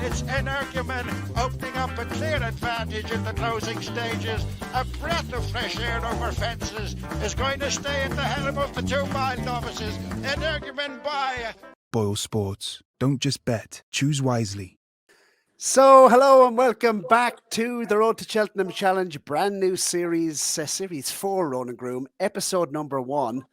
It's Energumen opening up a clear advantage in the closing stages. A breath of fresh air over fences is going to stay at the helm of the 2 mile novices. Energumen by Boylesports. Don't just bet, choose wisely. So, hello and welcome back to the Road to Cheltenham Challenge, brand new series, Series 4, Ronan Groome, episode number 1.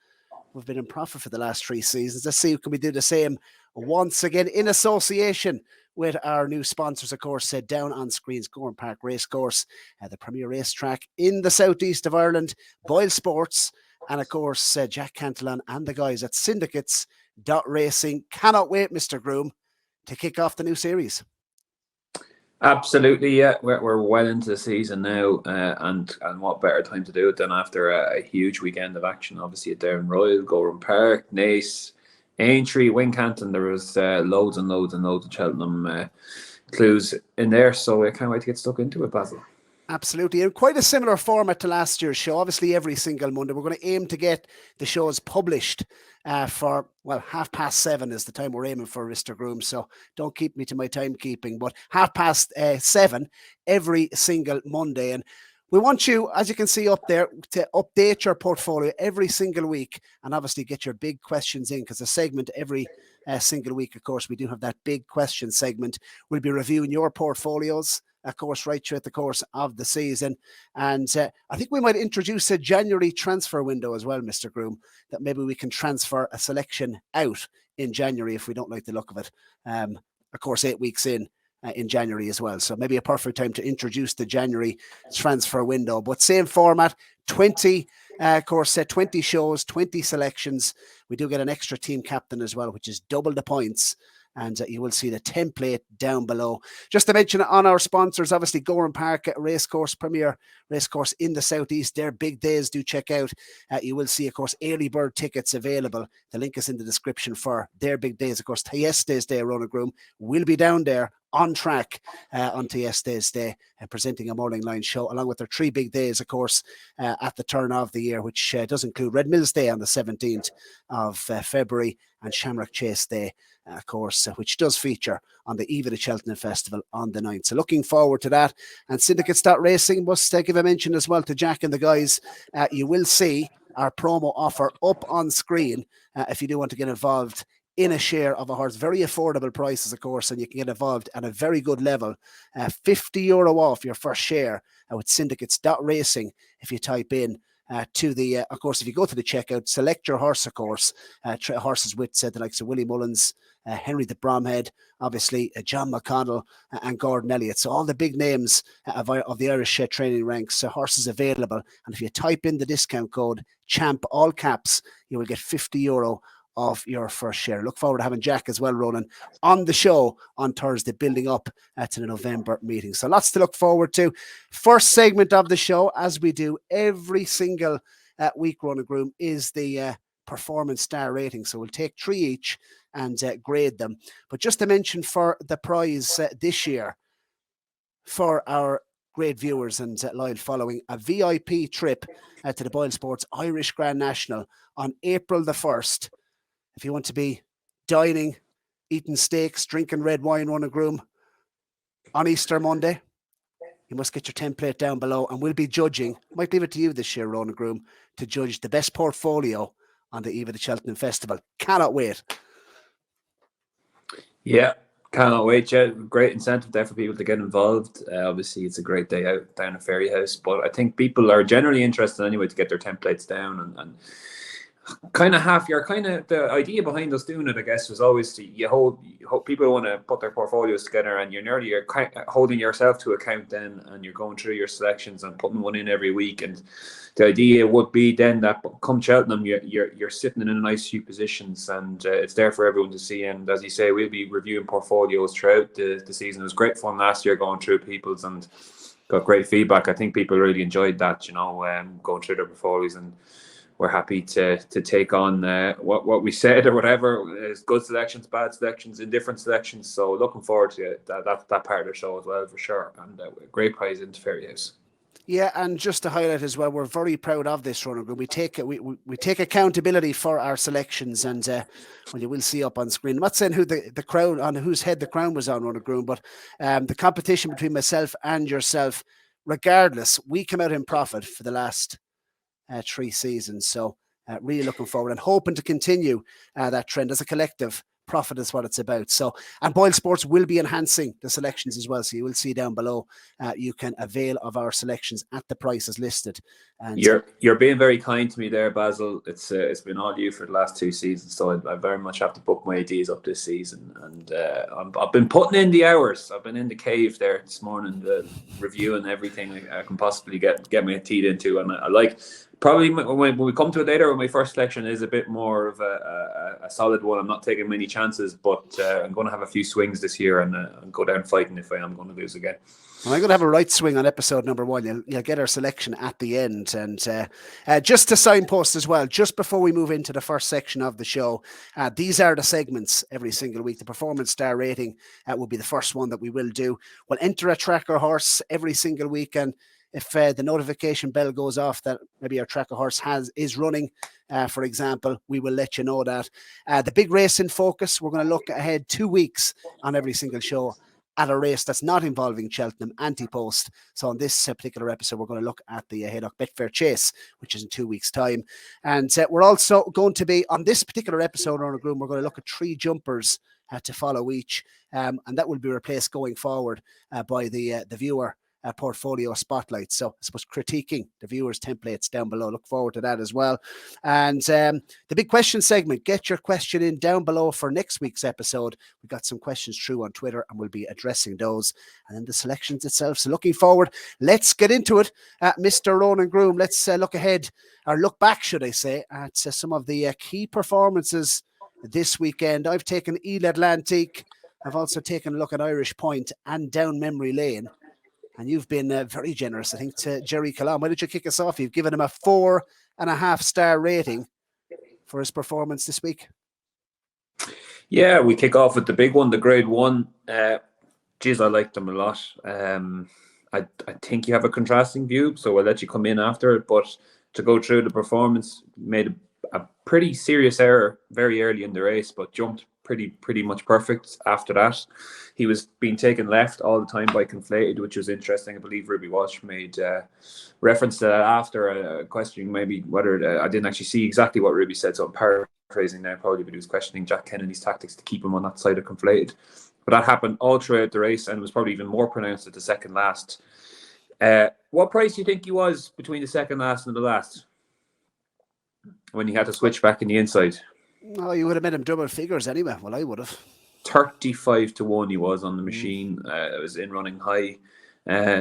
We've been in profit for the last 3 seasons. Let's see, can we do the same once again in association with our new sponsors, of course, down on screens, Gowran Park Racecourse, the premier racetrack in the southeast of Ireland, Boylesports, and of course, Jack Cantillon and the guys at Syndicates.Racing. Cannot wait, Mr. Groome, to kick off the new series. Absolutely, yeah. We're well into the season now, and what better time to do it than after a huge weekend of action? Obviously, at Down Royal, Gowran Park, Naas, Aintree, Wincanton. There was loads and loads and loads of Cheltenham clues in there, so I can't wait to get stuck into it, Basil. Absolutely, and quite a similar format to last year's show. Obviously, every single Monday, we're going to aim to get the shows published for, well, 7:30 is the time we're aiming for, Mr. Groome, so don't keep me to my timekeeping, but 7:30 every single Monday. And we want you, as you can see up there, to update your portfolio every single week and obviously get your big questions in, because a segment every single week, of course, we do have that big question segment. We'll be reviewing your portfolios, of course, right throughout the course of the season. And I think we might introduce a January transfer window as well, Mr. Groome, that maybe we can transfer a selection out in January if we don't like the look of it. Of course, 8 weeks in January as well. So maybe a perfect time to introduce the January transfer window. But same format, 20 shows, 20 selections. We do get an extra team captain as well, which is double the points. And you will see the template down below. Just to mention on our sponsors, obviously Gowran Park Racecourse, premier racecourse in the southeast. Their big days, do check out. You will see, of course, early bird tickets available. The link is in the description for their big days. Of course, Yesterday's Day, Ronan Groome, will be down there on track on Yesterday's Day, presenting a morning line show, along with their 3 big days, of course, at the turn of the year, which does include Red Mills Day on the 17th of February and Shamrock Chase Day, of course, which does feature on the eve of the Cheltenham Festival on the 9th. So looking forward to that. And Syndicates.Racing, must give a mention as well to Jack and the guys. You will see our promo offer up on screen if you do want to get involved in a share of a horse. Very affordable prices, of course, and you can get involved at a very good level. €50 off your first share with Syndicates.Racing if you type in to the, of course, if you go to the checkout, select your horse, of course, horses with the likes of Willie Mullins, Henry the Bromhead, obviously John McConnell and Gordon Elliott. So all the big names of the Irish training ranks, horses available. And if you type in the discount code CHAMP, all caps, you will get €50 of your first share. Look forward to having Jack as well, Ronan, on the show on Thursday, building up to the November meeting. So lots to look forward to. First segment of the show, as we do every single week, Ronan Groome, is the performance star rating. So we'll take 3 each and grade them. But just to mention for the prize this year, for our great viewers and loyal following, a VIP trip to the Boylesports Irish Grand National on April the 1st. If you want to be dining, eating steaks, drinking red wine, Ronan Groome, on Easter Monday, you must get your template down below, and we'll be judging. Might leave it to you this year, Ronan Groome, to judge the best portfolio on the eve of the Cheltenham Festival. Cannot wait. Yeah, cannot wait. Yeah, great incentive there for people to get involved. Obviously, it's a great day out down at Ferry House, but I think people are generally interested anyway to get their templates down and kind of the idea behind us doing it, I guess, was always to people want to put their portfolios together, and you're holding yourself to account then, and you're going through your selections and putting one in every week. And the idea would be then that come Cheltenham, you're sitting in a nice few positions, and it's there for everyone to see. And as you say, we'll be reviewing portfolios throughout the season. It was great fun last year going through people's and got great feedback. I think people really enjoyed that, going through their portfolios, and we're happy to take on what we said or whatever. It's good selections, bad selections, indifferent selections. So looking forward to that part of the show as well, for sure. And a great prize into Ferry House. Yeah, and just to highlight as well, we're very proud of this runner group. We take accountability for our selections, and well, you will see up on screen. I'm not saying who the crown on whose head the crown was on, runner groom, but the competition between myself and yourself, regardless, we come out in profit for the last 3 seasons. So really looking forward and hoping to continue that trend as a collective. Profit is what it's about. So, and Boylesports will be enhancing the selections as well. So you will see down below, you can avail of our selections at the prices listed. And you're being very kind to me there, Basil. It's been all you for the last 2 seasons, so I very much have to book my ideas up this season. And I've been putting in the hours. I've been in the cave there this morning, reviewing everything I can possibly get my teeth into, and I like. Probably when we come to it later, when my first selection is a bit more of a solid one. I'm not taking many chances, but I'm going to have a few swings this year and go down fighting if I am going to lose again. Well, I'm going to have a right swing on episode number 1. You'll get our selection at the end. And just to signpost as well, just before we move into the first section of the show, these are the segments every single week. The performance star rating will be the first one that we will do. We'll enter a tracker horse every single week, and if the notification bell goes off that maybe our tracker horse is running, for example, we will let you know that. The big race in focus, we're going to look ahead 2 weeks on every single show at a race that's not involving Cheltenham, Ante-Post. So on this particular episode, we're going to look at the Haydock Betfair Chase, which is in 2 weeks' time. And we're also going to be, on this particular episode, Ronan Groome, we're going to look at 3 jumpers to follow each. And that will be replaced going forward by the viewer portfolio spotlight. So I suppose critiquing the viewers' templates down below. Look forward to that as well. And the big question segment, get your question in down below for next week's episode. We got some questions through on Twitter and we'll be addressing those. And then the selections itself. So looking forward, let's get into it. Mr. Ronan Groome, let's look ahead, or look back, should I say, at some of the key performances this weekend. I've taken Ile Atlantique. I've also taken a look at Irish Point and down memory lane. And you've been very generous, I think, to Jerry Calam. Why did you kick us off? You've given him a 4.5-star rating for his performance this week. Yeah, we kick off with the big one, the grade 1. Geez, I liked them a lot. I think you have a contrasting view, so I'll let you come in after it. But to go through the performance, made a pretty serious error very early in the race, but jumped pretty much perfect after that. He was being taken left all the time by Conflated, which was interesting. I believe Ruby Walsh made reference to that after questioning maybe whether I didn't actually see exactly what Ruby said, so I'm paraphrasing now probably, but he was questioning Jack Kennedy's tactics to keep him on that side of Conflated. But that happened all throughout the race, and it was probably even more pronounced at the second last. What price do you think he was between the second last and the last, when he had to switch back in the inside? Oh, you would have made him double figures anyway. Well, I would have. 35 to 1 he was on the machine. It was in running high.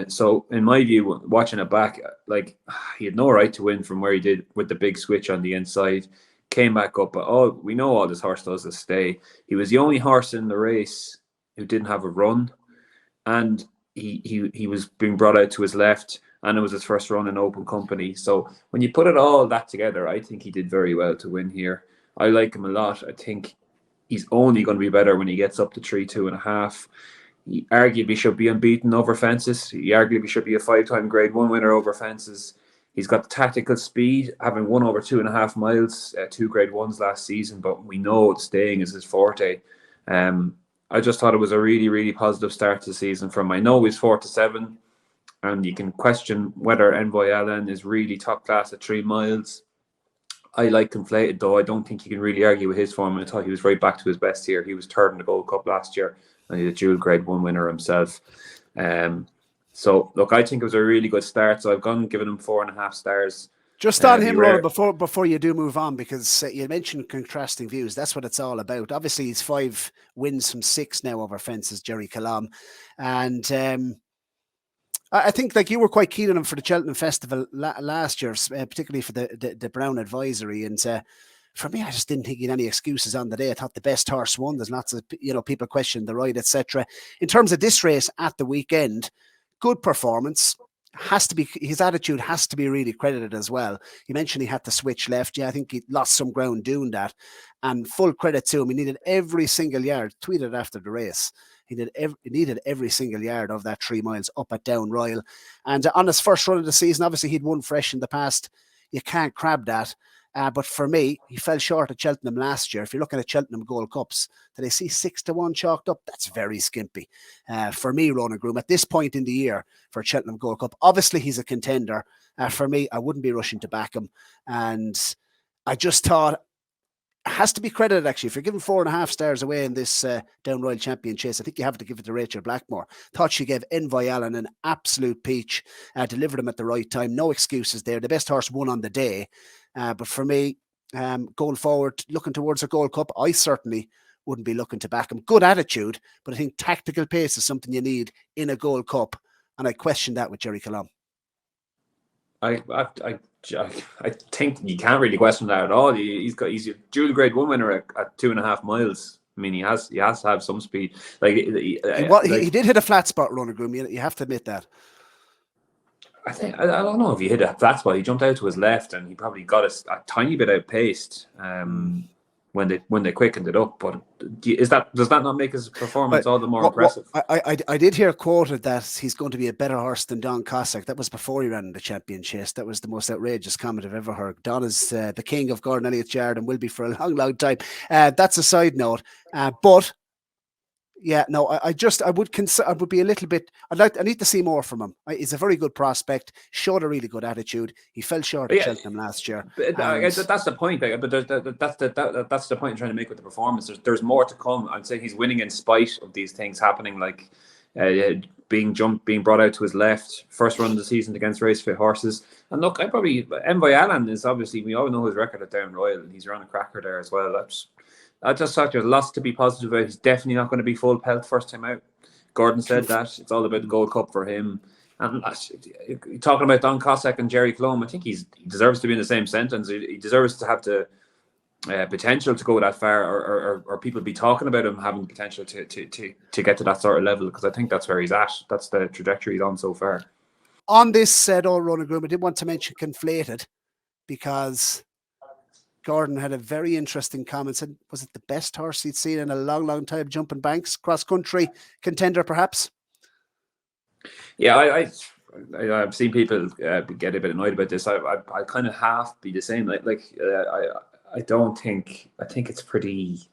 So in my view, watching it back, like, he had no right to win from where he did with the big switch on the inside. Came back up, but we know all this horse does is stay. He was the only horse in the race who didn't have a run, and he was being brought out to his left, and it was his first run in open company. So when you put it all that together, I think he did very well to win here. I like him a lot. I think he's only going to be better when he gets up to 3-2.5. He arguably should be unbeaten over fences. He arguably should be a 5-time grade 1 winner over fences. He's got the tactical speed, having won over 2.5 miles, 2 grade 1s last season, but we know staying is his forte. I just thought it was a really, really positive start to the season from him. I know he's 4-7, and you can question whether Envoy Allen is really top class at 3 miles. I like Conflated, though. I don't think you can really argue with his form. I thought he was right back to his best here. He was third in the Gold Cup last year, and he's a dual grade 1 winner himself. So, look, I think it was a really good start. So I've given him 4.5 stars. Just on him, Ronan, before you do move on, because you mentioned contrasting views. That's what it's all about. Obviously, he's 5 wins from 6 now over fences, Jerry Calam. And I think, like, you were quite keen on him for the Cheltenham Festival last year, particularly for the Brown Advisory. And for me, I just didn't think he had any excuses on the day. I thought the best horse won. There's lots of people questioning the ride, etc. In terms of this race at the weekend, good performance. His attitude has to be really credited as well. You mentioned he had to switch left. Yeah, I think he lost some ground doing that. And full credit to him. He needed every single yard. Tweeted after the race. He needed every single yard of that 3 miles up at Down Royal. And on his first run of the season, obviously he'd won fresh in the past. You can't crab that. But for me, he fell short at Cheltenham last year. If you're looking at Cheltenham Gold Cups, did I see 6-1 chalked up? That's very skimpy. For me, Ronan Groome, at this point in the year for Cheltenham Gold Cup, obviously he's a contender. For me, I wouldn't be rushing to back him. And I just thought, has to be credited, actually. If you're giving 4.5 stars away in this Down Royal Champion Chase, I think you have to give it to Rachel Blackmore. Thought she gave Envoy Allen an absolute peach, delivered him at the right time. No excuses there. The best horse won on the day. But for me, going forward, looking towards a Gold Cup, I certainly wouldn't be looking to back him. Good attitude, but I think tactical pace is something you need in a Gold Cup. And I question that with Jerry Colomb. I think you can't really question that at all. He's a dual grade 1 winner at 2.5 miles. I mean, he has to have some speed. He did hit a flat spot, Ronan Groome. You have to admit that. I don't know if he hit a flat spot. He jumped out to his left, and he probably got a tiny bit outpaced when they quickened it up. But does that not make his performance all the more impressive? I did hear quoted that he's going to be a better horse than Don Cossack. That was before he ran in the Champion Chase. That was the most outrageous comment I've ever heard. Don is the king of Gordon Elliott's yard and will be for a long, long time. That's a side note. But yeah, no, I would be a little bit. I need to see more from him. He's a very good prospect. Showed a really good attitude. He fell short at Cheltenham last year. That's the point. But that's the point I'm trying to make with the performance. There's more to come. I'd say he's winning in spite of these things happening, like being brought out to his left, first run of the season against race fit horses. And look, Envoy Allen is obviously, we all know his record at Down Royal, and he's run a cracker there as well. I just thought there's lots to be positive about. He's definitely not going to be full pelt first time out. Gordon said that. It's all about the Gold Cup for him. And talking about Don Cossack and Jerry Colomb, I think he deserves to be in the same sentence. He deserves to have the potential to go that far, or people be talking about him having the potential to get to that sort of level, because I think that's where he's at. That's the trajectory he's on so far. On this Ronan Groome, I did want to mention Conflated, because Gordon had a very interesting comment. Said, was it the best horse he'd seen in a long, long time jumping banks? Cross-country contender, perhaps? Yeah, I've seen people get a bit annoyed about this. I kind of half be the same. I think it's pretty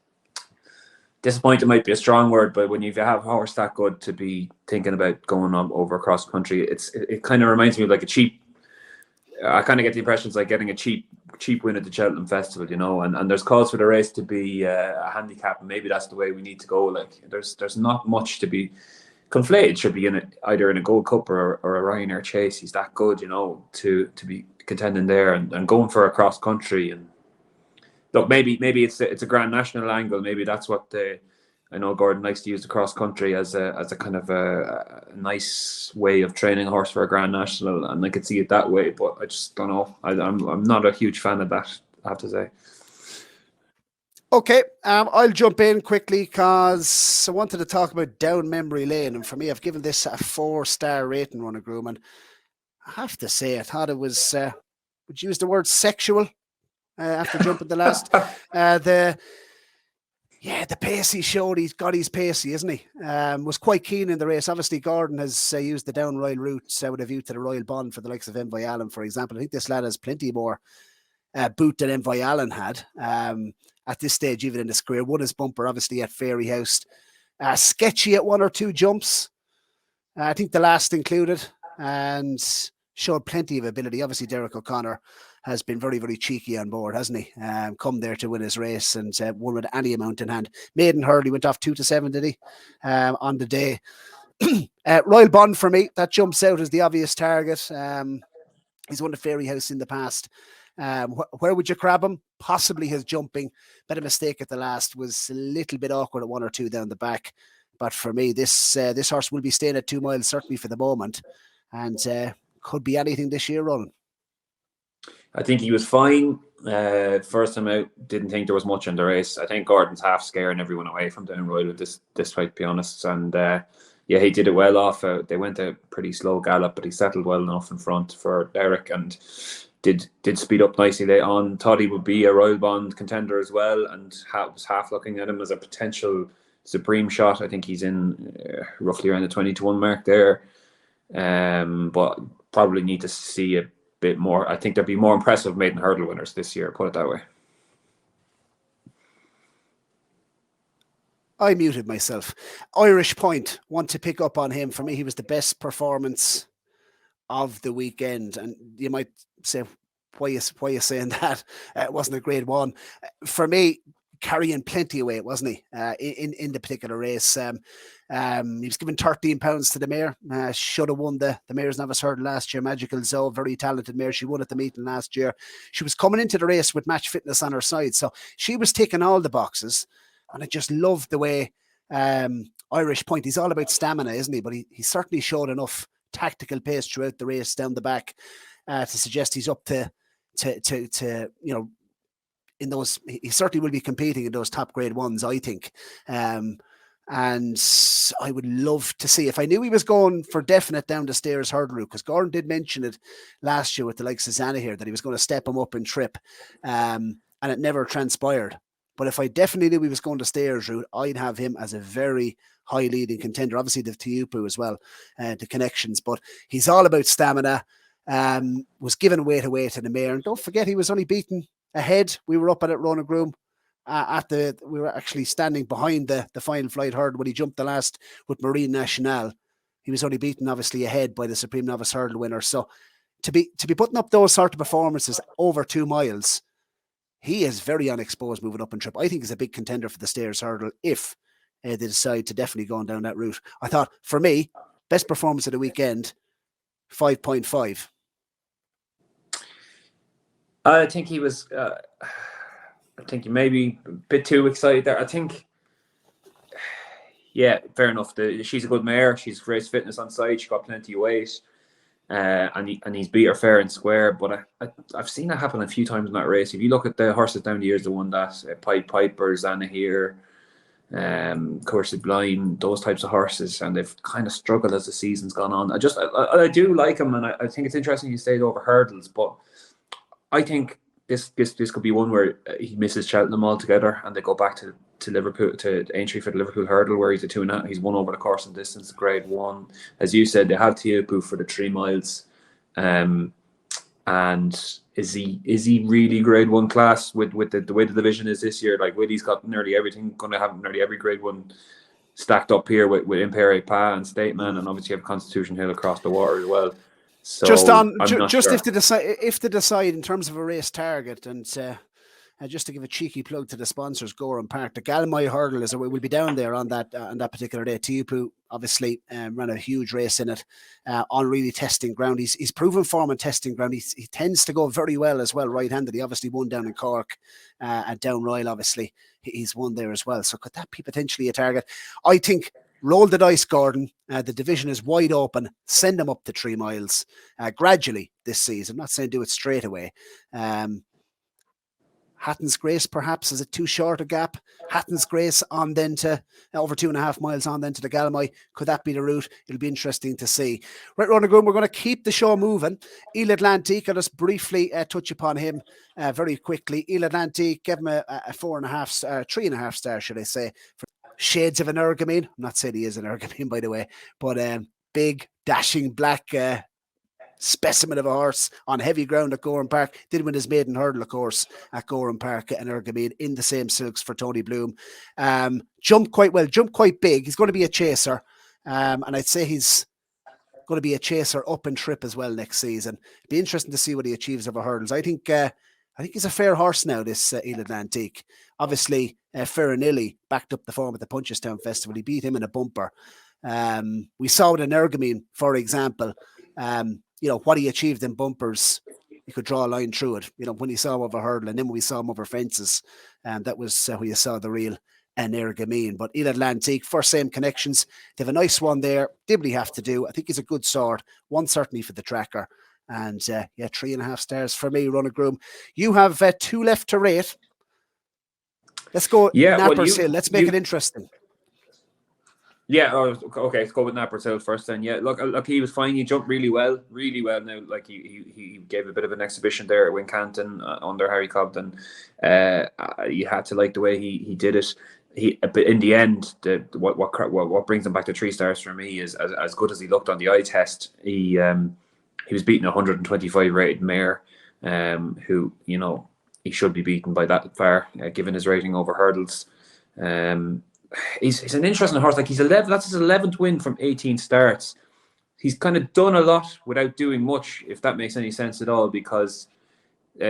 disappointed might be a strong word, but when you have a horse that good to be thinking about going on over cross country, it kind of reminds me of like a cheap. I kind of get the impression it's like getting a cheap win at the Cheltenham Festival, you know, and there's calls for the race to be a handicap, and maybe that's the way we need to go. Like there's not much to be Conflated. Should be either in a Gold Cup or a Ryanair Chase. He's that good, you know, to be contending there and going for a cross country. And look, maybe it's a Grand National angle. Maybe that's what I know Gordon likes to use the cross country as a kind of a nice way of training a horse for a Grand National, and I could see it that way. But I just don't know. I'm not a huge fan of that, I have to say. Okay, I'll jump in quickly because I wanted to talk about Down Memory Lane, and for me, I've given this a 4-star rating, Ronan Groome, and I have to say, I thought it was. Would you use the word sexual after jumping the last? The pace he showed, he's got his pacey, isn't he? Was quite keen in the race. Obviously, Gordon has used the Down Royal route with a view to the Royal Bond for the likes of Envoy Allen, for example. I think this lad has plenty more boot than Envoy Allen had at this stage, even in his career. Won his bumper, obviously, at Fairyhouse. Sketchy at 1 or 2 jumps. I think the last included, and showed plenty of ability. Obviously, Derek O'Connor has been very, very cheeky on board, hasn't he? Come there to win his race and won with any amount in hand. Maiden Hurley went off 2-7, did he? On the day. Royal Bond for me, that jumps out as the obvious target. He's won the Fairyhouse in the past. Where would you crab him? Possibly his jumping. Bit of mistake at the last, was a little bit awkward at 1 or 2 down the back. But for me, this horse will be staying at 2 miles, certainly for the moment. And could be anything this year, Ronan. I think he was fine. First time out, didn't think there was much in the race. I think Gordon's half scaring everyone away from Down Royal with this fight, to be honest. And he did it well off. They went a pretty slow gallop, but he settled well enough in front for Derek and did speed up nicely late on. Thought he would be a Royal Bond contender as well, and was half looking at him as a potential Supreme Shot. I think he's in roughly around the 20-1 mark there. But probably need to see a bit more. I think there'd be more impressive maiden hurdle winners this year, put it that way. I muted myself. Irish Point, want to pick up on him. For me, he was the best performance of the weekend. And you might say, why are you saying that? It wasn't a grade one. For me, carrying plenty of weight, wasn't he? In the particular race. He was given £13 to the mare. Should have won the Mare's Novice Hurdle last year. Magical Zoe, very talented mare. She won at the meeting last year. She was coming into the race with match fitness on her side. So she was ticking all the boxes. And I just love the way Irish Point, he's all about stamina, isn't he? But he certainly showed enough tactical pace throughout the race down the back to suggest he's up to in those, he certainly will be competing in those top grade ones, I think. And I would love to see, if I knew he was going for definite down the stairs hurdle route, because Gordon did mention it last year with the likes of Zana here, that he was going to step him up in trip, and it never transpired. But if I definitely knew he was going to stairs route, I'd have him as a very high leading contender. Obviously, the Tiupu as well, the connections. But he's all about stamina. Was given weight away to the mare. And don't forget, he was only beaten ahead. We were up at Ronan Groome. We were actually standing behind the final flight hurdle when he jumped the last with Marine Nationale. He was only beaten, obviously, ahead by the Supreme Novice Hurdle winner. So to be putting up those sort of performances over 2 miles, he is very unexposed moving up in trip. I think he's a big contender for the stairs hurdle if they decide to definitely go down that route. I thought, for me, best performance of the weekend, 5.5. I think he was. I think he may be a bit too excited there. I think, yeah, fair enough. She's a good mare. She's race fitness on site. She got plenty of weight. And he's beat her fair and square, but I've seen that happen a few times in that race. If you look at the horses down the years, the one that Piper, Zana here, Course Blind, those types of horses, and they've kind of struggled as the season's gone on. I do like him, and I think it's interesting he stayed over hurdles, but I think this could be one where he misses Cheltenham altogether, and they go back to Liverpool, to entry for the Liverpool hurdle, where he's a 2.5. He's won over the course and distance, grade one. As you said, they have Tiupu for the 3 miles. And is he really grade one class with the way the division is this year? Like, Willie's got nearly everything, going to have nearly every grade one stacked up here with Impere Pa and Stateman, and obviously have Constitution Hill across the water as well. So just sure. if they decide in terms of a race target, and just to give a cheeky plug to the sponsors, Gowran Park, the Galmoy hurdle will be down there on that particular day. Tiupu obviously ran a huge race in it on really testing ground. He's proven form on testing ground. He tends to go very well as well right-handed. He obviously won down in Cork and down Royal. Obviously he's won there as well. So could that be potentially a target? I think. Roll the dice, Gordon. The division is wide open. Send them up to 3 miles gradually this season. I'm not saying do it straight away. Hatton's Grace, perhaps, is it too short a gap? Hatton's Grace on then to over 2.5 miles on then to the Galmoy. Could that be the route? It'll be interesting to see. Right, Ronan Groome, we're going to keep the show moving. Il Atlantique, I'll just briefly touch upon him very quickly. Il Atlantique, give him a 3.5 star, should I say, for shades of an ergamine. I'm not saying he is an ergamine, by the way, but big, dashing black specimen of a horse on heavy ground at Gowran Park. Did win his maiden hurdle, of course, at Gowran Park and ergamine in the same silks for Tony Bloom. Jumped quite well, jumped quite big. He's going to be a chaser, and I'd say he's going to be a chaser up and trip as well next season. It'd be interesting to see what he achieves over hurdles. I think he's a fair horse now, this Il Atlantique. Obviously, Ferranilli backed up the form at the Punchestown Festival. He beat him in a bumper. We saw with an ergamine, for example, what he achieved in bumpers, you could draw a line through it. When he saw him over hurdle, and then when we saw him over fences, that was where you saw the real ergamine. But Il Atlantique, for same connections, they have a nice one there. Dibley have to do. I think he's a good sort. One certainly for the tracker. And 3.5 stars for me, Ronan Groome. You have 2 left to rate. Let's go Napper's Hill. Let's make it interesting. Yeah, okay, let's go with Napper's Hill first then. Yeah, look, he was fine. He jumped really well now. Like, he gave a bit of an exhibition there at Wincanton under Harry Cobden. You had to like the way he did it. but in the end, what brings him back to 3 stars for me is as good as he looked on the eye test. He was beating a 125 rated mare, who he should be beaten by that far, given his rating over hurdles. He's an interesting horse. Like, he's 11. That's his 11th win from 18 starts. He's kind of done a lot without doing much, if that makes any sense at all, because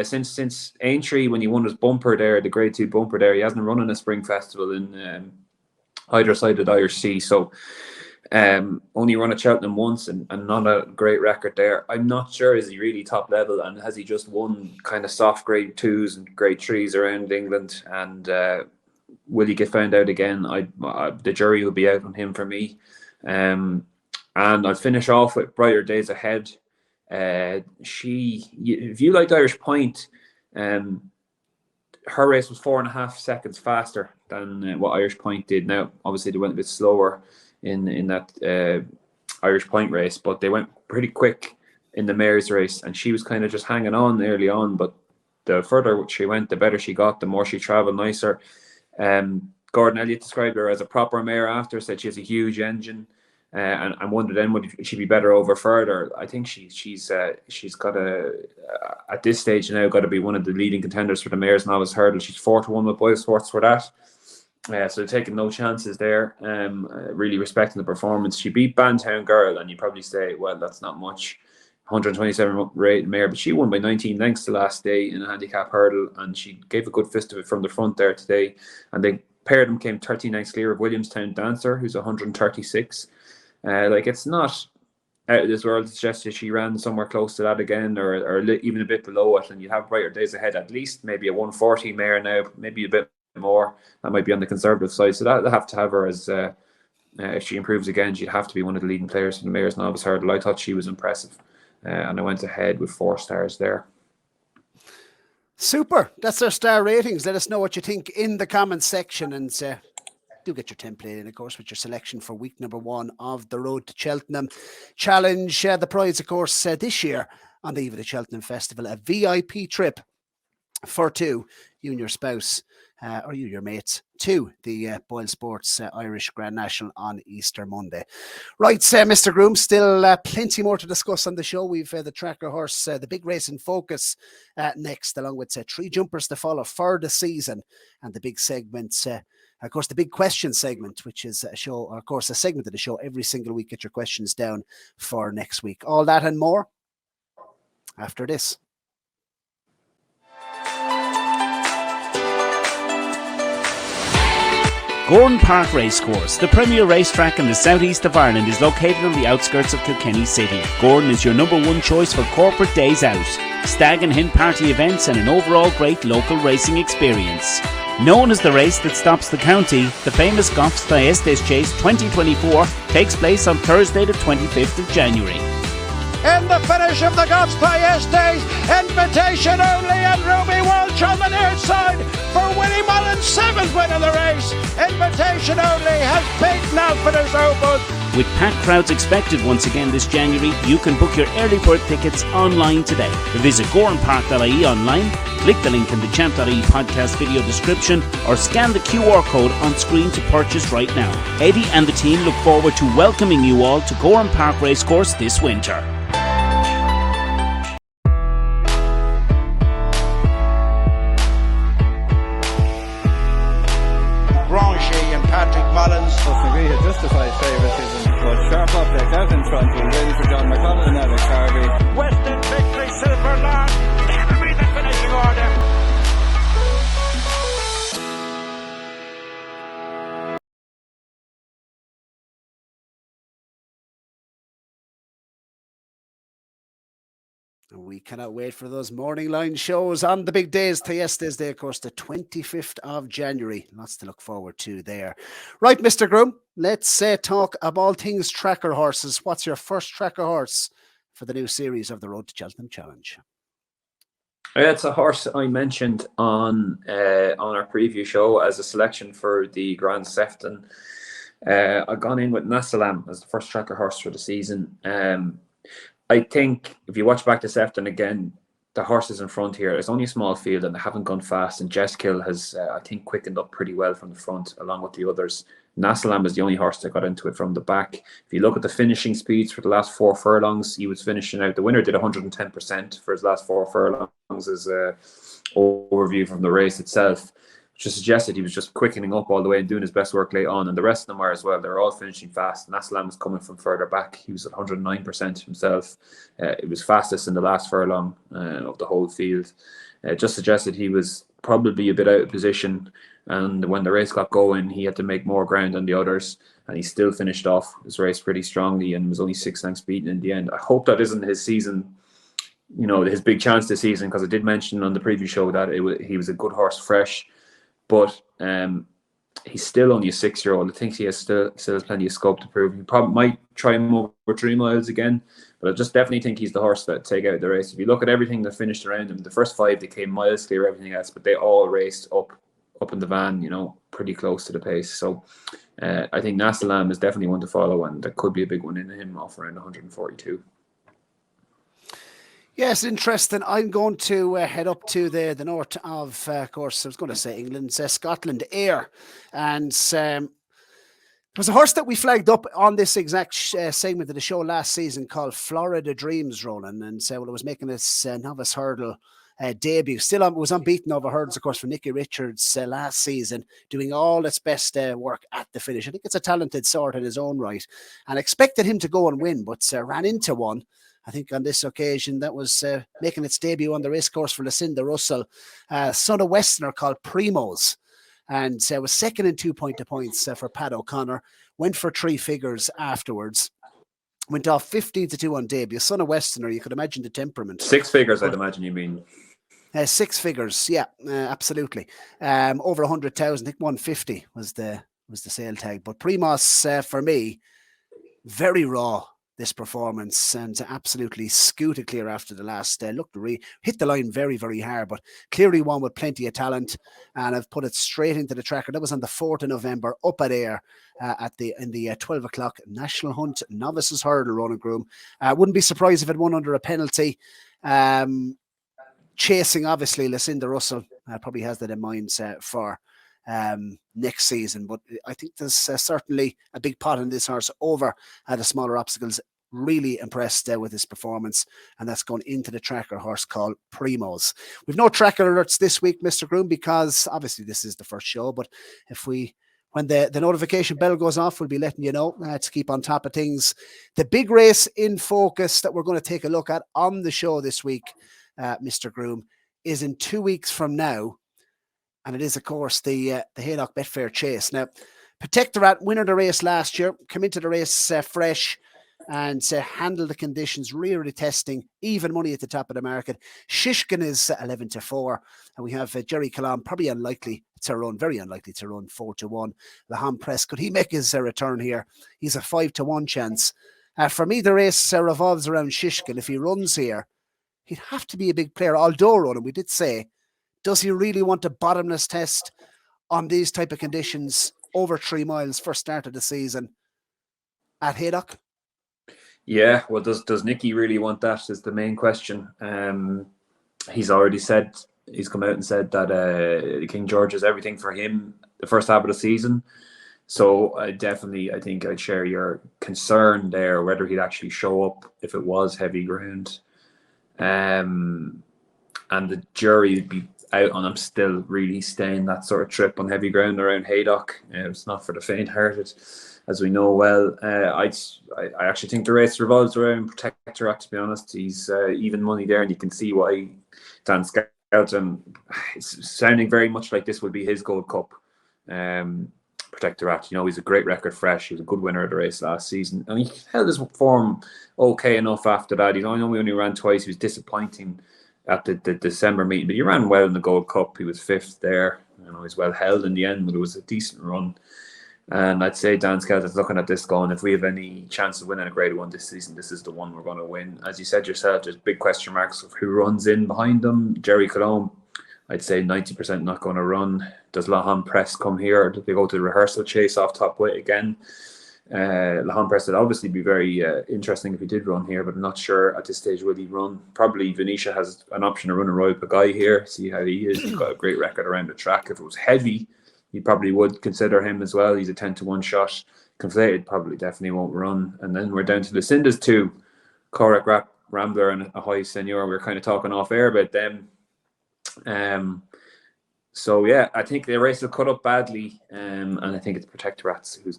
since Aintree, when he won his bumper there, the Grade 2 bumper there, he hasn't run in a spring festival in either side of the Irish Sea. So only run at Cheltenham once and not a great record there. I'm not sure, is he really top level, and has he just won kind of soft Grade 2s and Grade 3s around England? And will he get found out again? The jury will be out on him for me. And I'll finish off with Brighter Days Ahead. If you liked Irish Point, her race was 4.5 seconds faster than what Irish Point did. Now, obviously, they went a bit slower in that Irish Point race, but they went pretty quick in the mare's race, and she was kind of just hanging on early on. But the further she went, the better she got, the more she travelled nicer. Gordon Elliott described her as a proper mare after, said she has a huge engine. And wondered then, would she be better over further? I think she's got at this stage now got to be one of the leading contenders for the Mares Novice Hurdle. She's 4-1 with Boylesports for that. So taking no chances there. Really respecting the performance. She beat Bantown Girl, and you probably say, well, that's not much. 127 rated mare, but she won by 19 lengths the last day in a handicap hurdle, and she gave a good fist of it from the front there today. And the pair of them came 13 lengths clear of Williamstown Dancer, who's 136. It's not out of this world to suggest that she ran somewhere close to that again, or even a bit below it, and you'd have Brighter Days Ahead, at least maybe a 140 mare now, maybe a bit more. That might be on the conservative side, so they'll have to have her as if she improves again, she'd have to be one of the leading players for the Mares Novice Hurdle. I thought she was impressive, and I went ahead with 4 stars there. Super. That's our star ratings. Let us know what you think in the comments section, and do get your template in, of course, with your selection for week number 1 of the Road to Cheltenham Challenge. The prize, of course, this year on the eve of the Cheltenham Festival, a VIP trip for 2, you and your spouse, or you and your mates, to the Boylesports Irish Grand National on Easter Monday. Right, Mr. Groome, still plenty more to discuss on the show. We've the tracker horse, the big race in focus next, along with 3 jumpers to follow for the season, and the big segments. Of course, the big question segment, which is a show, or of course, a segment of the show every single week. Get your questions down for next week. All that and more after this. Gowran Park Racecourse, the premier racetrack in the southeast of Ireland, is located on the outskirts of Kilkenny City. Gowran is your #1 choice for corporate days out, stag and hen party events, and an overall great local racing experience. Known as the race that stops the county, the famous Goffs Thyestes Chase 2024 takes place on Thursday the 25th of January. In the finish of the Goffs Thyestes, invitation only, and Ruby Walsh on the near side for Willie Mullins' 7th win of the race. Invitation only has beaten Outfitters Opus. With packed crowds expected once again this January, you can book your early bird tickets online today. Visit gowranpark.ie online, click the link in the Champ.ie podcast video description, or scan the QR code on screen to purchase right now. Eddie and the team look forward to welcoming you all to Gowran Park Racecourse this winter. Justified favouritism, but sharp object out in front, and ready for John McConnell and Alex Harvey. Western Victory, Silverland, never read the finishing order. We cannot wait for those morning line shows on the big days. Thyestes Day, of course, the 25th of January. Lots to look forward to there. Right, Mr. Groome, let's talk of all things tracker horses. What's your first tracker horse for the new series of the Road to Cheltenham Challenge? It's a horse I mentioned on our preview show as a selection for the Grand Sefton. I've gone in with Nasalam as the first tracker horse for the season. I think if you watch back to Sefton again, the horses in front here, it's only a small field and they haven't gone fast. And Jeskill has, I think, quickened up pretty well from the front along with the others. Nasalam is the only horse that got into it from the back. If you look at the finishing speeds for the last 4 furlongs, he was finishing out. The winner did 110% for his last 4 furlongs as an overview from the race itself, which suggested he was just quickening up all the way and doing his best work late on. And the rest of them are as well. They're all finishing fast. Nasalam was coming from further back. He was at 109% himself. It was fastest in the last furlong of the whole field. Just suggested he was probably a bit out of position. And when the race got going, he had to make more ground than the others. And he still finished off his race pretty strongly and was only 6 lengths beaten in the end. I hope that isn't his season, his big chance this season, because I did mention on the preview show that he was a good horse fresh. But he's still only a 6-year-old. I think he still has plenty of scope to prove. He probably might try him over 3 miles again. But I just definitely think he's the horse that take out the race. If you look at everything that finished around him, the first 5, they came miles clear of everything else, but they all raced up in the van, pretty close to the pace. So I think Nasalam is definitely one to follow, and there could be a big one in him off around 142. Yes, interesting. I'm going to head up to the north of course, I was going to say England, Scotland, Ayr. And there was a horse that we flagged up on this exact segment of the show last season called Florida Dreams, Ronan. And it was making its novice hurdle debut. Still was unbeaten over hurdles, of course, for Nicky Richards last season, doing all its best work at the finish. I think it's a talented sort in his own right, and expected him to go and win, but ran into one. I think on this occasion that was making its debut on the racecourse for Lucinda Russell, son of Westerner called Primos, and was second in 2 points for Pat O'Connor. Went for 3 figures afterwards. Went off 15-2 on debut. Son of Westerner, you could imagine the temperament. 6 figures, I'd imagine you mean. 6 figures, yeah, absolutely. Over 100,000, I think 150 was the sale tag. But Primos, for me, very raw this performance, and absolutely scooted clear after the last hit the line very, very hard, but clearly one with plenty of talent, and I've put it straight into the tracker. That was on the 4th of November up at Ayr in the 12 o'clock National Hunt Novices Hurdle, Ronan Groome. Wouldn't be surprised if it won under a penalty. Chasing, obviously, Lucinda Russell probably has that in mind for next season. But I think there's certainly a big pot in this horse over the smaller obstacles. Really impressed with his performance, and that's gone into the tracker horse called Primos. We've no tracker alerts this week, Mr. Groome, because obviously this is the first show, but when the notification bell goes off, we'll be letting you know to keep on top of things. The big race in focus that we're going to take a look at on the show this week, Mr. Groome, is in 2 weeks from now, and it is, of course, the Haydock Betfair Chase. Now, Protectorat, winner of the race last year, come into the race fresh and handle the conditions, really testing, even money at the top of the market. Shishkin is 11-4, and we have Jerry Kalam, probably very unlikely to run 4-1. Laham Press, could he make his return here? He's a 5-1 chance. For me, the race revolves around Shishkin. If he runs here, he'd have to be a big player. Although, Ronan, we did say, does he really want a bottomless test on these type of conditions over 3 miles first start of the season at Haydock? Yeah, well, does Nicky really want that is the main question. He's already said, he's come out and said that King George is everything for him the first half of the season. So I think I'd share your concern there, whether he'd actually show up if it was heavy ground. And the jury would be out on him still really staying that sort of trip on heavy ground around Haydock. It's not for the faint-hearted, as we know well. I actually think the race revolves around Protectorat, to be honest. He's even money there, and you can see why Dan Skelton is sounding very much like this would be his Gold Cup. Protectorat, he's a great record fresh. He was a good winner of the race last season, and he held his form okay enough after that. I know we only ran twice. He was disappointing at the December meeting, but he ran well in the Gold Cup. He was 5th there. He's well held in the end, but it was a decent run. And I'd say Dan Skelton's looking at this going, if we have any chance of winning a Grade 1 this season, this is the one we're going to win. As you said yourself, there's big question marks of who runs in behind them. Jerry Colombe, I'd say 90% not going to run. Does Laham Press come here, or do they go to the rehearsal chase off top weight again? Lahan Press would obviously be very interesting if he did run here, but I'm not sure at this stage will he run. Probably Venetia has an option to run a Royal Pagai here, see how he is. He's got a great record around the track. If it was heavy, you probably would consider him as well. He's a 10-1 shot. Conflated probably definitely won't run. And then we're down to Lucinda's 2, Corach Rambler and Ahoy Senior. We were kind of talking off air about them. So yeah, I think the race will cut up badly, and I think it's Protectorats who's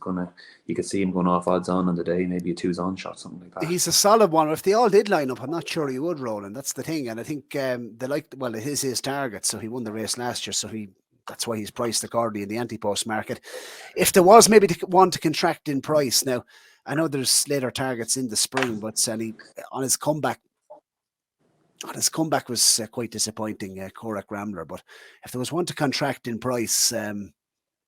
you could see him going off odds on the day, maybe a 2's-on shot, something like that. He's a solid one. If they all did line up, I'm not sure he would, Roland. That's the thing. And I think it is his target, so he won the race last year, so that's why he's priced accordingly in the Ante-Post market. If there was maybe one to contract in price, now I know there's later targets in the spring, but on his comeback was quite disappointing, Corach Rambler. But if there was one to contract in price,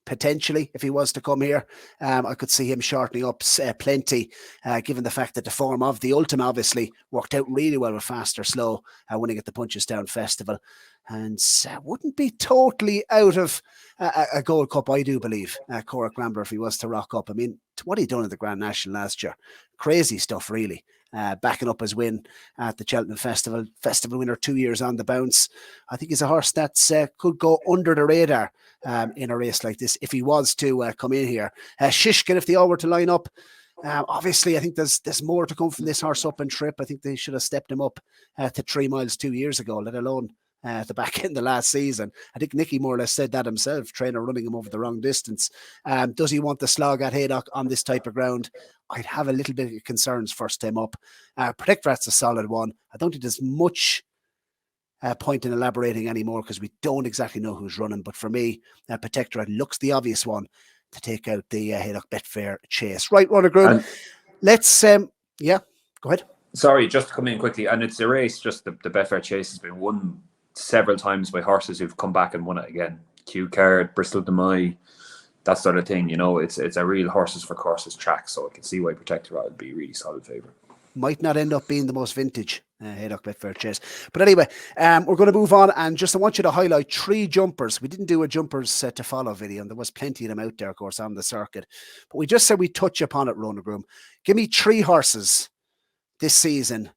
potentially, if he was to come here, I could see him shortening up plenty, given the fact that the form of the Ultima obviously worked out really well with Fast or Slow, winning at the Punchestown Festival. And wouldn't be totally out of a Gold Cup, I do believe, Corach Rambler, if he was to rock up. I mean, what he done at the Grand National last year, crazy stuff, really. Backing up his win at the Cheltenham Festival winner 2 years on the bounce. I think he's a horse that could go under the radar in a race like this if he was to come in here. Shishkin, if they all were to line up, obviously I think there's more to come from this horse up and trip. I think they should have stepped him up to 3 miles 2 years ago, let alone at the back end of last season. I think Nicky more or less said that himself, trainer running him over the wrong distance. Does he want the slog at Haydock on this type of ground? I'd have a little bit of concerns first time up. Protectorat's a solid one. I don't think there's much point in elaborating anymore because we don't exactly know who's running. But for me, Protectorat looks the obvious one to take out the Haydock Betfair chase. Right, Ronan Groome. Let's, go ahead. Sorry, just to come in quickly. And it's a race, just the Betfair chase has been won several times by horses who've come back and won it again. Q Card, Bristol Demai, that sort of thing. It's a real horses for courses track, so I can see why Protectorate would be a really solid favourite. Might not end up being the most vintage Haydock Betfair chase. But anyway, we're going to move on, and just I want you to highlight 3 jumpers. We didn't do a jumpers to follow video, and there was plenty of them out there, of course, on the circuit. But we just said we touch upon it, Ronan Groome. Give me 3 horses this season.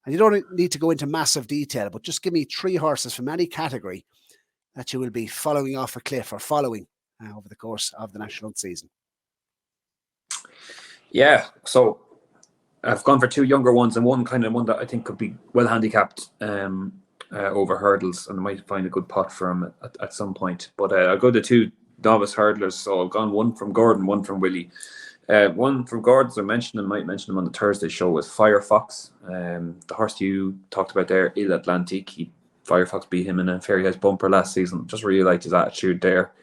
And you don't need to go into massive detail, but just give me 3 horses from any category that you will be following off a cliff or following over the course of the national hunt season. Yeah, so I've gone for 2 younger ones and one that I think could be well handicapped over hurdles, and I might find a good pot for him at some point. But I'll go to 2 novice hurdlers. So I've gone one from Gordon, one from Willie. One from Gordon's I might mention him on the Thursday show, was Firefox. The horse you talked about there, Il Atlantique. Firefox beat him in a Fairyhouse bumper last season. Just really liked his attitude there.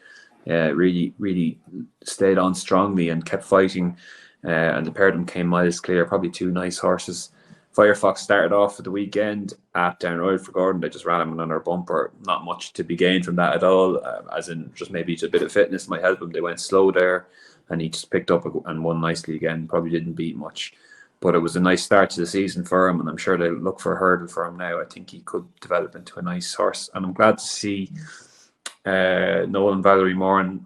Really stayed on strongly and kept fighting. And the pair of them came miles clear. Probably 2 nice horses. Firefox started off for the weekend at Down Royal for Gordon. They just ran him on our bumper. Not much to be gained from that at all. As in just maybe a bit of fitness might help him. They went slow there. And he just picked up and won nicely again. Probably didn't beat much. But it was a nice start to the season for him. And I'm sure they'll look for a hurdle for him now. I think he could develop into a nice horse. And I'm glad to see Nolan Valerie Moran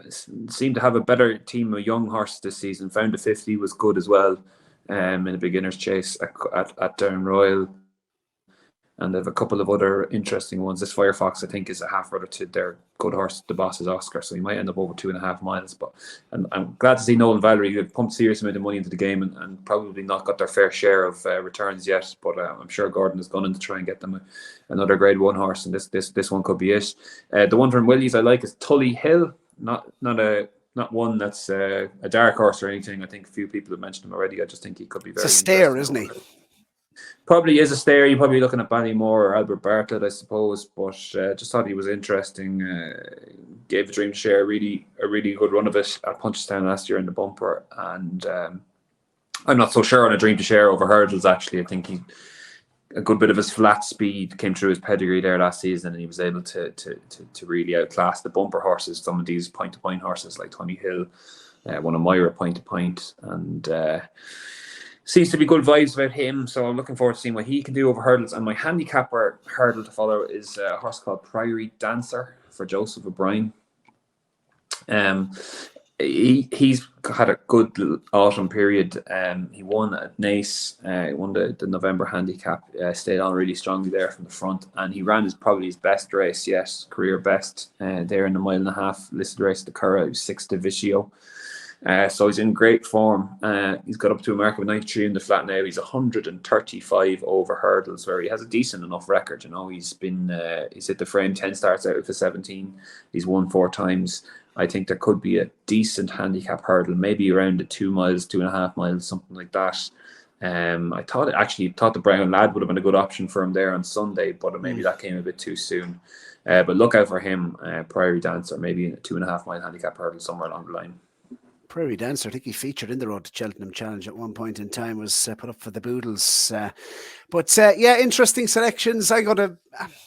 seemed to have a better team of young horses this season. Found a 50 was good as well in a beginner's chase at Down Royal. And they have a couple of other interesting ones. This Firefox, I think, is a half brother to their good horse, the Boss's Oscar. So he might end up over 2.5 miles. But I'm glad to see Nolan Valerie, who have pumped serious amount of money into the game and probably not got their fair share of returns yet. But I'm sure Gordon has gone in to try and get them another Grade 1 horse. And this one could be it. The one from Willie's I like is Tully Hill. Not one that's a dark horse or anything. I think a few people have mentioned him already. I just think he could be very. It's a stare, isn't he? Probably is a stare. You're probably looking at Ballymore or Albert Bartlett, I suppose. But just thought he was interesting. Gave a Dream to Share a really good run of it at Punchestown last year in the bumper. And I'm not so sure on a Dream to Share over hurdles, actually. I think a good bit of his flat speed came through his pedigree there last season, and he was able to really outclass the bumper horses. Some of these point-to-point horses like Tony Hill, one of Myra point-to-point, and seems to be good vibes about him. So I'm looking forward to seeing what he can do over hurdles. And my handicapper hurdle to follow is a horse called Priory Dancer for Joseph O'Brien. He's had a good autumn period. He won at Naas, won the November handicap, stayed on really strongly there from the front, and he ran probably his best race yet, career best, there in the 1.5 mile listed race at the Curragh. He was 6th to Vicio. So he's in great form. He's got up to a mark of 93 in the flat now. He's 135 over hurdles, where he has a decent enough record. He's hit the frame 10 starts out of the 17. He's won 4 times. I think there could be a decent handicap hurdle, maybe around the 2 miles, 2.5 miles, something like that. I thought the Brown Lad would have been a good option for him there on Sunday, but maybe that came a bit too soon. But look out for him, Prairie Dancer, maybe in a 2.5 mile handicap hurdle somewhere along the line. Prairie Dancer, I think he featured in the Road to Cheltenham Challenge at one point in time, was put up for the Boodles. Interesting selections. I got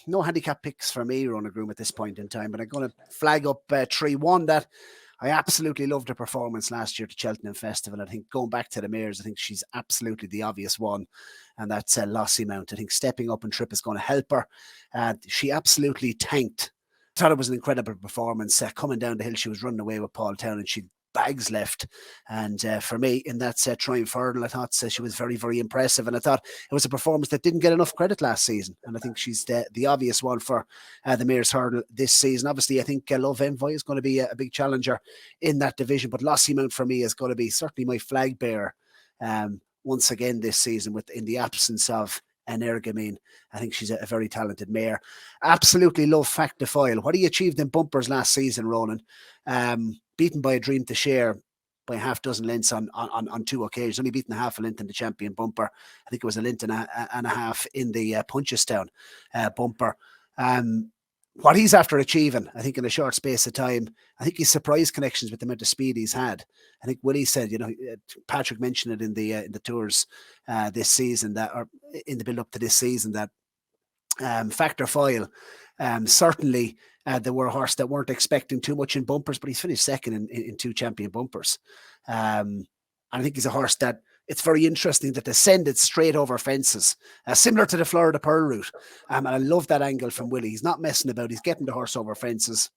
no handicap picks for me, Ronan Groome, at this point in time, but I'm going to flag up 3-1 that I absolutely loved her performance last year to Cheltenham Festival. I think going back to the mares, I think she's absolutely the obvious one, and that's Lossiemount. I think stepping up and trip is going to help her. She absolutely tanked. I thought it was an incredible performance. Coming down the hill, she was running away with Paul Town, and she bags left, and for me in that Triumph hurdle, I thought she was very, very impressive, and I thought it was a performance that didn't get enough credit last season, and I think she's the obvious one for the Mares hurdle this season. Obviously, I think Love Envoy is going to be a big challenger in that division, but Lossiemount for me is going to be certainly my flag bearer once again this season, in the absence of Energamine. I think she's a very talented mare. Absolutely love Fact to Foil. What he achieved in bumpers last season, Ronan, beaten by A Dream to Share by a half dozen lengths on 2 occasions, only beaten half a length in the champion bumper. I think it was a length and a half in the Punchestown bumper. What he's after achieving, I think, in a short space of time, I think he's surprised connections with the amount of speed he's had. I think Willie said, Patrick mentioned it in the tours this season, or in the build up to this season, that Factor Foil, certainly there were a horse that weren't expecting too much in bumpers, but he's finished second in 2 champion bumpers. And I think he's a horse that it's very interesting that descended straight over fences, similar to the Florida Pearl route. And I love that angle from Willie. He's not messing about. He's getting the horse over fences.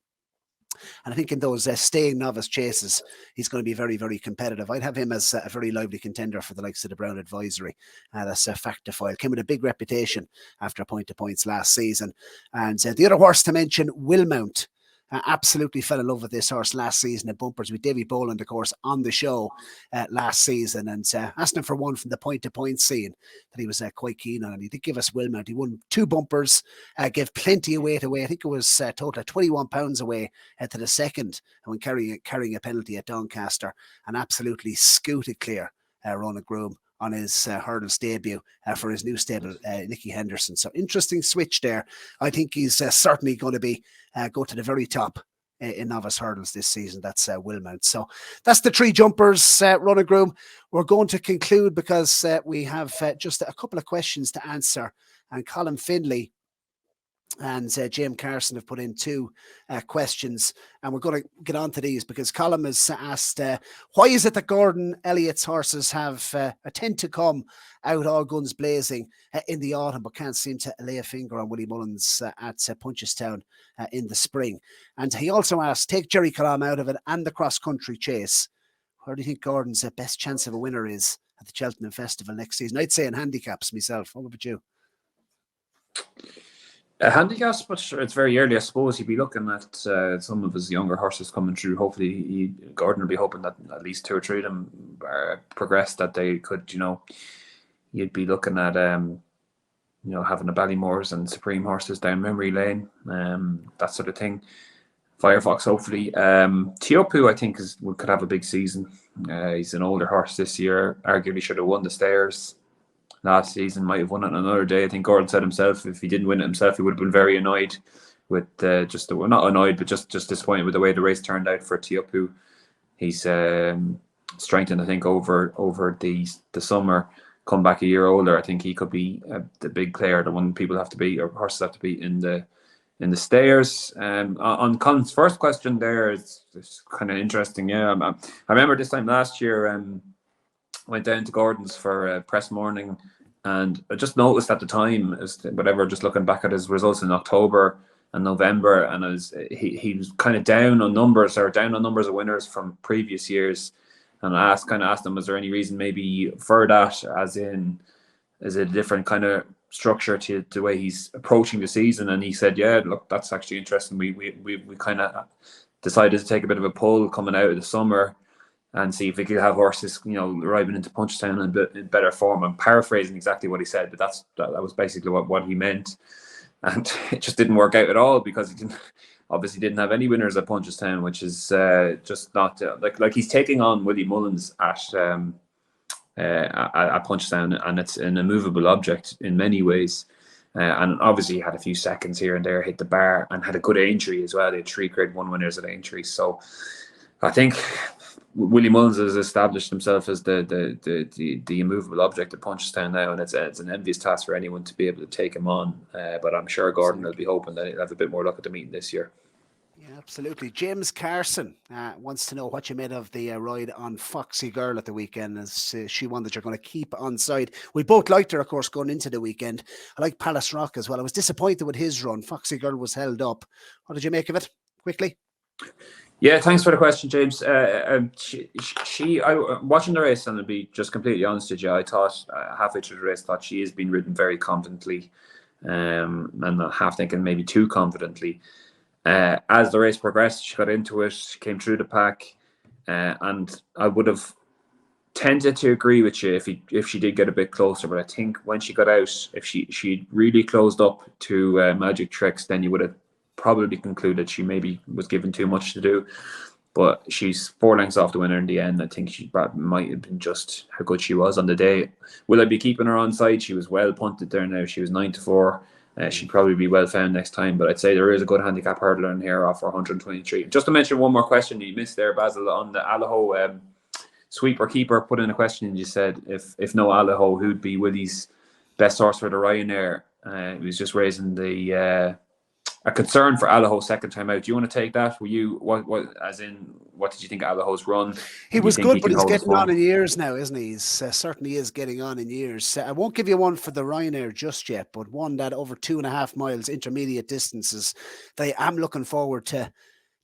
And I think in those staying novice chases, he's going to be very, very competitive. I'd have him as a very lively contender for the likes of the Brown Advisory. That's a Fact to Foil. Came with a big reputation after point to points last season. And the other horse to mention, Willmount. Absolutely fell in love with this horse last season at bumpers with Davy Boland, of course, on the show last season, and asked him for one from the point-to-point scene that he was quite keen on, and he did give us Willmount. He won 2 bumpers, gave plenty of weight away. I think it was a total of 21 pounds away to the second, and when carrying a penalty at Doncaster, and absolutely scooted clear Ronan Groome on his hurdles debut for his new stable, Nicky Henderson. So interesting switch there. I think he's certainly going to be go to the very top in novice hurdles this season. That's Willmount. So that's the 3 jumpers, Ronan Groome. We're going to conclude because we have just a couple of questions to answer, and Colin Findlay and James Carson have put in 2 questions, and we're going to get on to these because Colin has asked, why is it that Gordon Elliott's horses have tend to come out all guns blazing in the autumn, but can't seem to lay a finger on Willie Mullins at Punchestown in the spring? And he also asked, take Jerry Calam out of it and the cross-country chase, where do you think Gordon's best chance of a winner is at the Cheltenham Festival next season? I'd say in handicaps myself. What about you? Handicaps, but sure, it's very early. I suppose you'd be looking at some of his younger horses coming through. Hopefully, Gordon will be hoping that at least 2 or 3 of them progress, that they could, you'd be looking at, having the Ballymoors and Supreme horses down memory lane, that sort of thing. Firefox, hopefully. Teopu, I think, could have a big season. He's an older horse this year. Arguably should have won the Stayers last season, might have won it on another day. I think Gordon said himself, if he didn't win it himself, he would have been very annoyed with not annoyed, but just disappointed with the way the race turned out for Teopu. He's strengthened, I think, over the summer. Come back a year older, I think he could be the big player, the one people have to beat, or horses have to beat in the Stayers. On Colin's first question there, it's kind of interesting. Yeah, I remember this time last year, went down to Gordon's for press morning, and I just noticed at the time, just looking back at his results in October, and November, and he was kind of down on numbers of winners from previous years. And I asked him, was there any reason maybe for that, as in, is it a different kind of structure to the way he's approaching the season? And he said, yeah, look, that's actually interesting. We kind of decided to take a bit of a pull coming out of the summer and see if we could have horses, arriving into Punchestown in better form. I'm paraphrasing exactly what he said, but that was basically what he meant. And it just didn't work out at all, because he didn't have any winners at Punchestown, which is just not like he's taking on Willie Mullins at Punchestown, and it's an immovable object in many ways. And obviously he had a few seconds here and there, hit the bar, and had a good Aintree as well. They had 3 Grade 1 winners at Aintree. So I think Willie Mullins has established himself as the immovable object at Punchestown now, and it's an envious task for anyone to be able to take him on. But I'm sure Gordon will be hoping that he'll have a bit more luck at the meeting this year. Yeah, absolutely. James Carson wants to know what you made of the ride on Foxy Girl at the weekend, as she won that you're going to keep on side. We both liked her, of course, going into the weekend. I like Palace Rock as well. I was disappointed with his run. Foxy Girl was held up. What did you make of it? Quickly. Yeah, thanks for the question, James. Watching the race, and to be just completely honest with you, I thought halfway through the race, she has been ridden very confidently, and half thinking maybe too confidently. As the race progressed, she got into it, she came through the pack, and I would have tended to agree with you if she did get a bit closer. But I think when she got out, if she really closed up to Magic Tricks, then you would have probably concluded she maybe was given too much to do. But she's 4 lengths off the winner in the end. I think she might have been just how good she was on the day. Will I be keeping her on side? She was well punted there now. She was 9-4. She'd probably be well found next time. But I'd say there is a good handicap hurdler in here off for 123. Just to mention one more question you missed there, Basil, on the Allaho sweeper keeper. Put in a question and you said if no Allaho, who'd be Willie's best horse for the Ryanair? He was just raising a concern for Allaho second time out. Do you want to take that? Were you what did you think of Allaho's run? He was good, but he's getting on in years now, isn't he? He's certainly is getting on in years. I won't give you one for the Ryanair just yet, but one that over 2.5 miles intermediate distances that I am looking forward to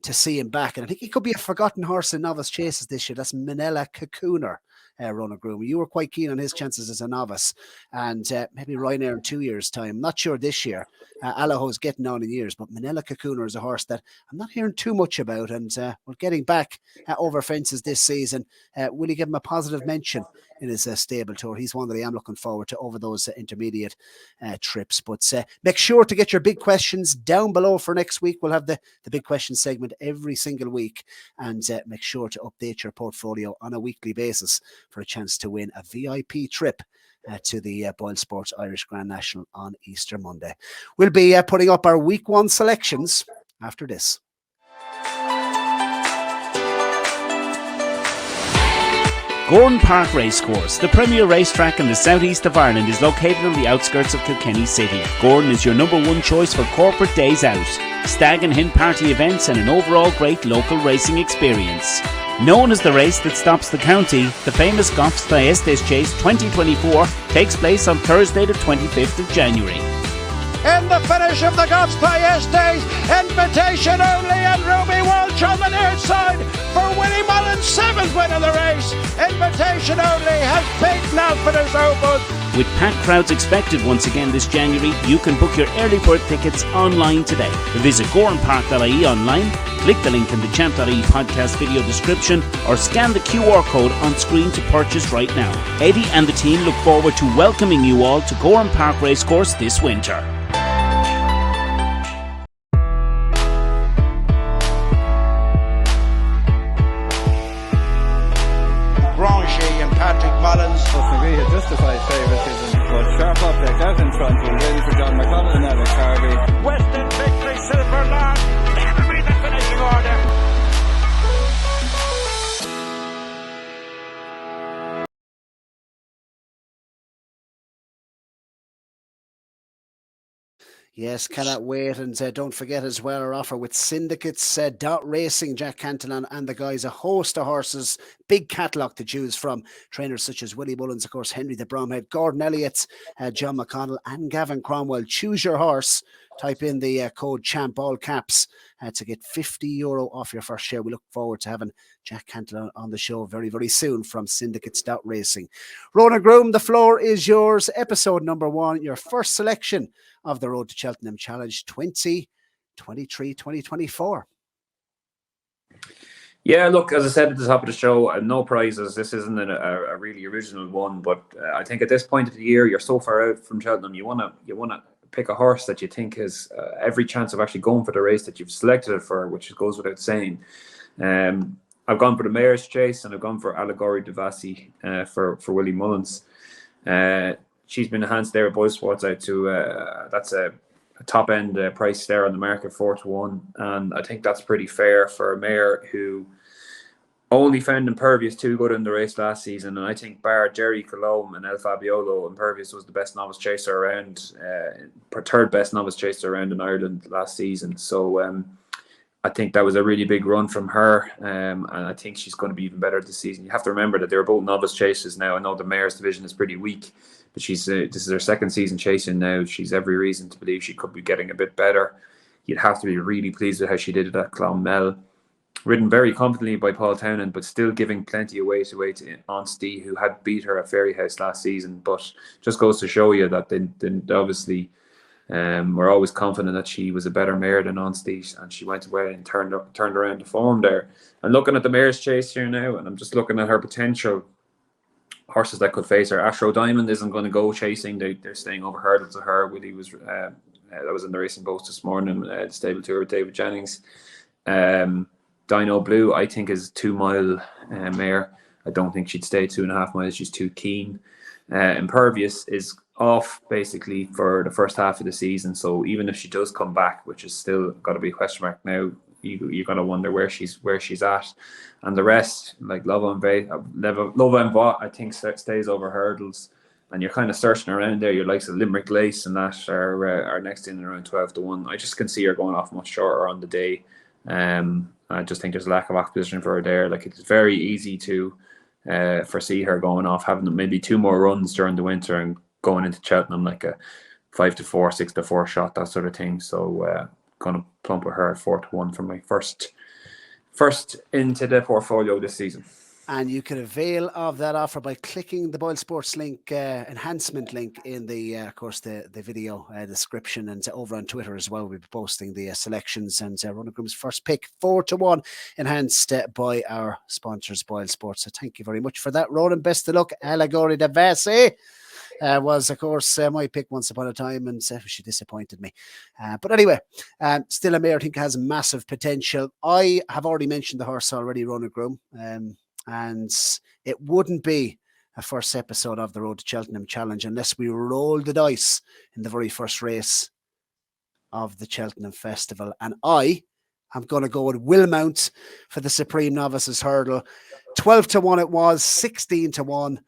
see him back. And I think he could be a forgotten horse in novice chases this year. That's Manila Cocooner. Ronan Groome. You were quite keen on his chances as a novice, and maybe Ryanair in 2 years' time. Not sure this year. Allaho's getting on in years, but Manila Cocooner is a horse that I'm not hearing too much about, and we're getting back over fences this season. Will he give him a positive mention in his stable tour? He's one that I am looking forward to over those intermediate trips. But make sure to get your big questions down below for next week. We'll have the big question segment every single week, and make sure to update your portfolio on a weekly basis for a chance to win a VIP trip to the Boylesports Irish Grand National on Easter Monday. We'll be putting up our week 1 selections after this. Gowran Park Racecourse, the premier racetrack in the southeast of Ireland, is located on the outskirts of Kilkenny City. Gowran is your #1 choice for corporate days out, stag and hen party events, and an overall great local racing experience. Known as the race that stops the county, the famous Goffs by Estes Chase 2024 takes place on Thursday the 25th of January. In the finish of the Goffs by Estes, invitation only, and Ruby Walsh on the near side for Willie Mullins' 7th win of the race. Invitation only has beaten Alpha's Opus. With packed crowds expected once again this January, you can book your early bird tickets online today. Visit gowranpark.ie online, click the link in the Champ.ie podcast video description, or scan the QR code on screen to purchase right now. Eddie and the team look forward to welcoming you all to Gowran Park Racecourse this winter. Justified favouritism, but sharp object out in front, and ready for John McConnell and Alex Harvey. Western victory, Silver Land. That'll be the finishing order. Yes, cannot wait. And don't forget as well our offer with Syndicates.Racing, Jack Cantillon and the guys, a host of horses, big catalogue to choose from. Trainers such as Willie Mullins, of course, Henry the Bromhead, Gordon Elliott's, John McConnell and Gavin Cromwell. Choose your horse type in the code CHAMP, all caps, to get €50 off your first share. We look forward to having Jack Cantwell on the show very, very soon from Syndicates.Racing. Ronan Groome, the floor is yours. Episode number 1, your first selection of the Road to Cheltenham Challenge 2023-2024. Yeah, look, as I said at the top of the show, no prizes. This isn't a really original one, but I think at this point of the year, you're so far out from Cheltenham, you wanna pick a horse that you think has every chance of actually going for the race that you've selected it for, which goes without saying. I've gone for the Mayor's Chase, and I've gone for Allegory Devassi for Willie Mullins. She's been enhanced there at Boylesports out to that's a top end price there on the market, 4-1, and I think that's pretty fair for a mare who only found Impervious too good in the race last season, and I think bar Jerry Colombe and El Fabiolo, Impervious was the best novice chaser around, third best novice chaser around in Ireland last season. So I think that was a really big run from her, and I think she's going to be even better this season. You have to remember that they're both novice chasers now. I know the mare's division is pretty weak, but she's this is her second season chasing now. She's every reason to believe she could be getting a bit better. You'd have to be really pleased with how she did it at Clonmel. Ridden very confidently by Paul Townend, but still giving plenty away to Ante-Post, who had beat her at Fairyhouse last season. But just goes to show you that they obviously were always confident that she was a better mare than Ante-Post, and she went away and turned around the form there. And looking at the Mayor's Chase here now, and I'm just looking at her potential horses that could face her. Astro Diamond isn't going to go chasing. They're staying over hurdles to her. Willie was that was in the Racing Post this morning. The stable tour with David Jennings. Dino Blue, I think, is 2 mile mare. I don't think she'd stay 2.5 miles. She's too keen. Impervious is off basically for the first half of the season. So even if she does come back, which is still got to be a question mark now, you're going to wonder where she's at. And the rest, like Love and Voix, I think stays over hurdles. And you're kind of searching around there. Your likes of Limerick Lace and that are next in around 12-1. I just can see her going off much shorter on the day. I just think there's a lack of opposition for her there. Like, it's very easy to foresee her going off, having maybe 2 more runs during the winter and going into Cheltenham like a 5-4, 6-4 shot, that sort of thing. So going to plump with her at 4-1 for my first into the portfolio this season. And you can avail of that offer by clicking the Boylesports link, enhancement link in the, of course, the video description, and over on Twitter as well. We'll be posting the selections, and Ronan Groome's first pick, 4-1, enhanced by our sponsors, Boylesports. So thank you very much for that, Ronan. Best of luck. Allegory Devassi was, of course, my pick once upon a time, and she disappointed me. But anyway, still a mare I think has massive potential. I have already mentioned the horse already, Ronan Groome. And it wouldn't be a first episode of the Road to Cheltenham Challenge unless we rolled the dice in the very first race of the Cheltenham Festival. And I am going to go with Willmount for the Supreme Novices Hurdle. 12-1 it was, 16-1.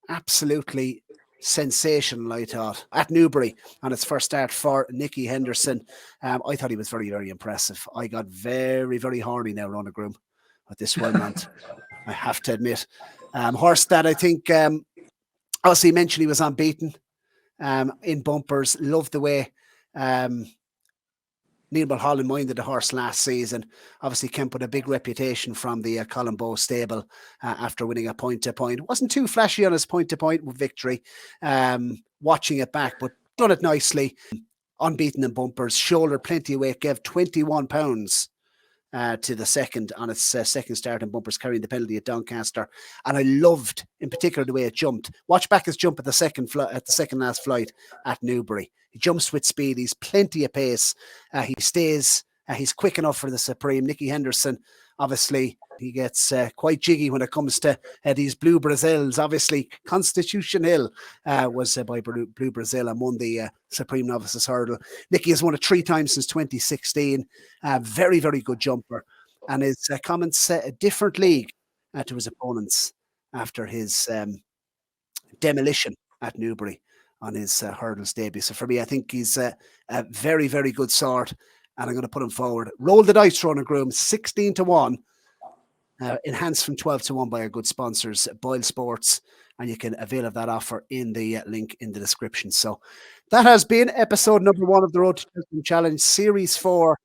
Absolutely sensational, I thought, at Newbury on its first start for Nicky Henderson. I thought he was very, very impressive. I got very, very horny now, Ronan Groome, with this Willmount. I have to admit. Horse that I think, obviously mentioned he was unbeaten in bumpers. Loved the way Neil Mulholland minded the horse last season. Obviously came with a big reputation from the Colin Bow stable after winning a point-to-point. Wasn't too flashy on his point-to-point victory. Watching it back, but done it nicely. Unbeaten in bumpers. Shouldered plenty of weight. Gave 21 pounds. To the second on its second start in bumpers, carrying the penalty at Doncaster, and I loved in particular the way it jumped. Watch back his jump at the second last flight at Newbury. He jumps with speed. He's plenty of pace. He stays. He's quick enough for the Supreme. Nicky Henderson, obviously, he gets quite jiggy when it comes to these Blue Brazils. Obviously, Constitution Hill was by Blue Brazil and won the Supreme Novices Hurdle. Nicky has won it 3 times since 2016. Very, very good jumper. And his comments a different league to his opponents after his demolition at Newbury on his hurdles debut. So for me, I think he's a very, very good sort. And I'm going to put him forward. Roll the dice, Ronan Groome, 16-1. Enhanced from 12-1 by our good sponsors, Boylesports. And you can avail of that offer in the link in the description. So That has been episode number 1 of the Road to Cheltenham Challenge, Series 4,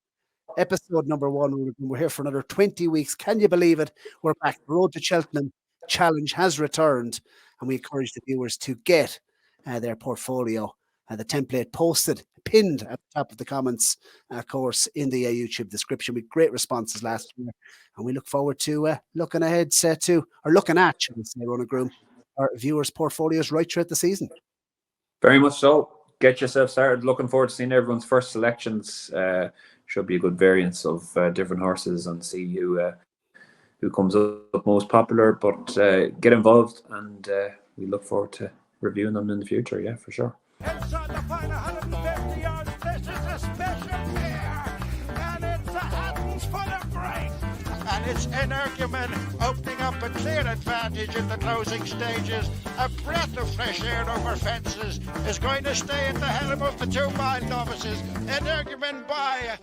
episode number 1. We're here for another 20 weeks. Can you believe it? We're back. The Road to Cheltenham Challenge has returned, and we encourage the viewers to get their portfolio and the template posted, pinned at the top of the comments, of course, in the YouTube description. With great responses last year, and we look forward to looking at, should we say, Ronan Groome, our viewers' portfolios right throughout the season. Very much so. Get yourself started. Looking forward to seeing everyone's first selections. Should be a good variance of different horses, and see who comes up most popular. But get involved, and we look forward to reviewing them in the future. Yeah, for sure. Inside the final 150 yards, this is a special year, and it's a Hattons full of grace. And it's Energumen opening up a clear advantage in the closing stages. A breath of fresh air over fences is going to stay at the helm of the 2 mile novices. Energumen by